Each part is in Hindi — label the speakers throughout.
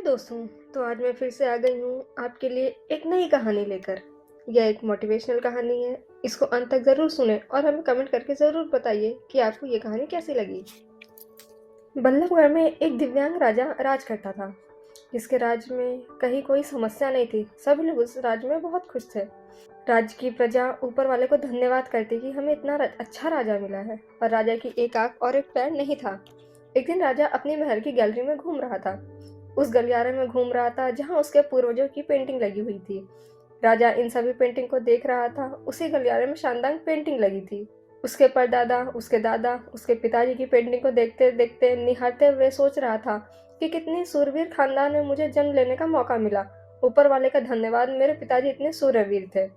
Speaker 1: दोस्तों, तो आज मैं फिर से आ गई हूँ आपके लिए एक नई कहानी लेकर। यह एक मोटिवेशनल कहानी है। इसको अंत तक ज़रूर सुने और हमें कमेंट करके ज़रूर बताइए कि आपको ये कहानी कैसी लगी। बल्लभगढ़ में एक दिव्यांग राजा राज करता था, जिसके राज्य में कहीं कोई समस्या नहीं थी। सभी लोग उस राज्य में बहुत खुश थे। राज्य की प्रजा ऊपर वाले को धन्यवाद करती कि हमें इतना अच्छा राजा मिला है, और राजा की एक आंख और एक पैर नहीं था। एक दिन राजा अपनी महल की गैलरी में घूम रहा था। उस गलियारे में घूम रहा था जहां उसके पूर्वजों की पेंटिंग लगी हुई थी। राजा इन सभी पेंटिंग को देख रहा था। उसी गलियारे में शानदार पेंटिंग लगी थी। उसके परदादा, उसके दादा, उसके पिताजी की पेंटिंग को देखते देखते, निहारते हुए सोच रहा था कि कितनी सूरवीर खानदान में मुझे जन्म लेने का मौका मिला। ऊपर वाले का धन्यवाद, मेरे पिताजी इतने सूरवीर थे।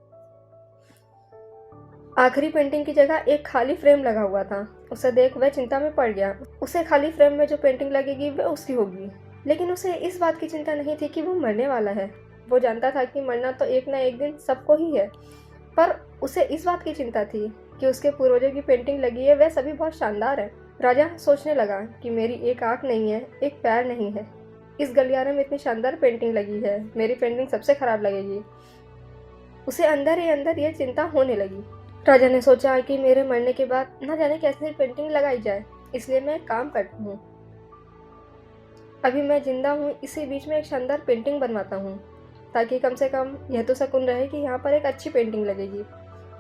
Speaker 1: आखिरी पेंटिंग की जगह एक खाली फ्रेम लगा हुआ था। उसे देख वह चिंता में पड़ गया। उसे खाली फ्रेम में जो पेंटिंग लगेगी वह उसकी होगी, लेकिन उसे इस बात की चिंता नहीं थी कि वो मरने वाला है। वो जानता था कि मरना तो एक ना एक दिन सबको ही है, पर उसे इस बात की चिंता थी कि उसके पूर्वजों की पेंटिंग लगी है, वह सभी बहुत शानदार है। राजा सोचने लगा कि मेरी एक आंख नहीं है, एक पैर नहीं है, इस गलियारे में इतनी शानदार पेंटिंग लगी है, मेरी पेंटिंग सबसे खराब लगेगी। उसे अंदर ही अंदर यह चिंता होने लगी। राजा ने सोचा कि मेरे मरने के बाद न जाने कैसे पेंटिंग लगाई जाए, इसलिए मैं एक काम करता हूँ। अभी मैं जिंदा हूँ, इसी बीच में एक शानदार पेंटिंग बनवाता हूँ, ताकि कम से कम यह तो शकुन रहे कि यहाँ पर एक अच्छी पेंटिंग लगेगी।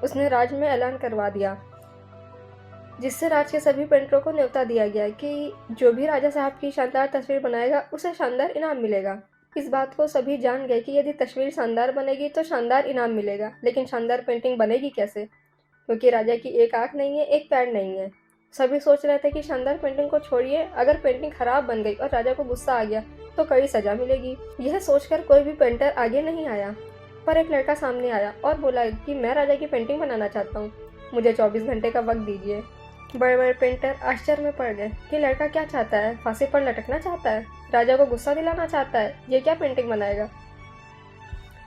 Speaker 1: उसने राज में ऐलान करवा दिया, जिससे राज के सभी पेंटरों को न्योता दिया गया कि जो भी राजा साहब की शानदार तस्वीर बनाएगा उसे शानदार इनाम मिलेगा। इस बात को सभी जान गए कि यदि तस्वीर शानदार बनेगी तो शानदार इनाम मिलेगा, लेकिन शानदार पेंटिंग बनेगी कैसे, क्योंकि राजा की एक आंख नहीं है, एक पैर नहीं है। सभी सोच रहे थे कि शानदार पेंटिंग को छोड़िए, अगर पेंटिंग खराब बन गई और राजा को गुस्सा आ गया तो कड़ी सजा मिलेगी। यह सोचकर कोई भी पेंटर आगे नहीं आया, पर एक लड़का सामने आया और बोला कि मैं राजा की पेंटिंग बनाना चाहता हूँ, मुझे 24 घंटे का वक्त दीजिए। बड़े बड़े पेंटर आश्चर्य में पड़ गए कि लड़का क्या चाहता है, फांसी पर लटकना चाहता है, राजा को गुस्सा दिलाना चाहता है, ये क्या पेंटिंग बनाएगा।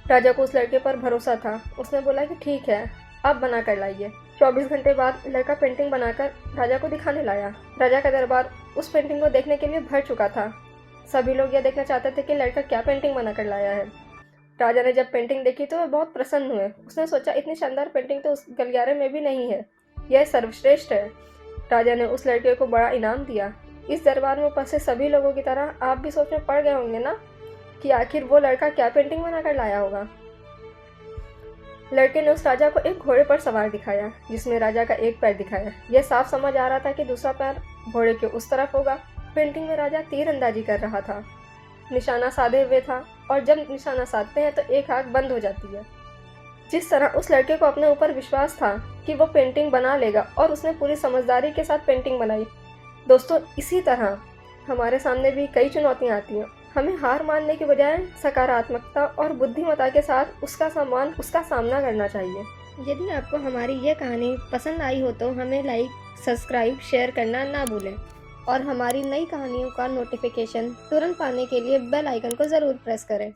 Speaker 1: राजा को उस लड़के पर भरोसा था। उसने बोला कि ठीक है, आप बना कर लाइए। 24 घंटे बाद लड़का पेंटिंग बनाकर राजा को दिखाने लाया। राजा का दरबार उस पेंटिंग को देखने के लिए भर चुका था। सभी लोग यह देखना चाहते थे कि लड़का क्या पेंटिंग बनाकर लाया है। राजा ने जब पेंटिंग देखी तो वह बहुत प्रसन्न हुए। उसने सोचा इतनी शानदार पेंटिंग तो उस गलियारे में भी नहीं है, यह सर्वश्रेष्ठ है। राजा ने उस लड़के को बड़ा इनाम दिया। इस दरबार में उपस्थित सभी लोगों की तरह आप भी सोच में पड़ गए होंगे ना कि आखिर वो लड़का क्या पेंटिंग बनाकर लाया होगा। लड़के ने उस राजा को एक घोड़े पर सवार दिखाया, जिसमें राजा का एक पैर दिखाया। यह साफ समझ आ रहा था कि दूसरा पैर घोड़े के उस तरफ होगा। पेंटिंग में राजा तीरंदाजी कर रहा था, निशाना साधे हुए था, और जब निशाना साधते हैं तो एक आंख बंद हो जाती है। जिस तरह उस लड़के को अपने ऊपर विश्वास था कि वो पेंटिंग बना लेगा, और उसने पूरी समझदारी के साथ पेंटिंग बनाई। दोस्तों, इसी तरह हमारे सामने भी कई चुनौतियाँ आती हैं। हमें हार मानने के बजाय सकारात्मकता और बुद्धिमत्ता के साथ उसका सामना करना चाहिए। यदि आपको हमारी ये कहानी पसंद आई हो तो हमें लाइक, सब्सक्राइब, शेयर करना ना भूलें, और हमारी नई कहानियों का नोटिफिकेशन तुरंत पाने के लिए बेल आइकन को ज़रूर प्रेस करें।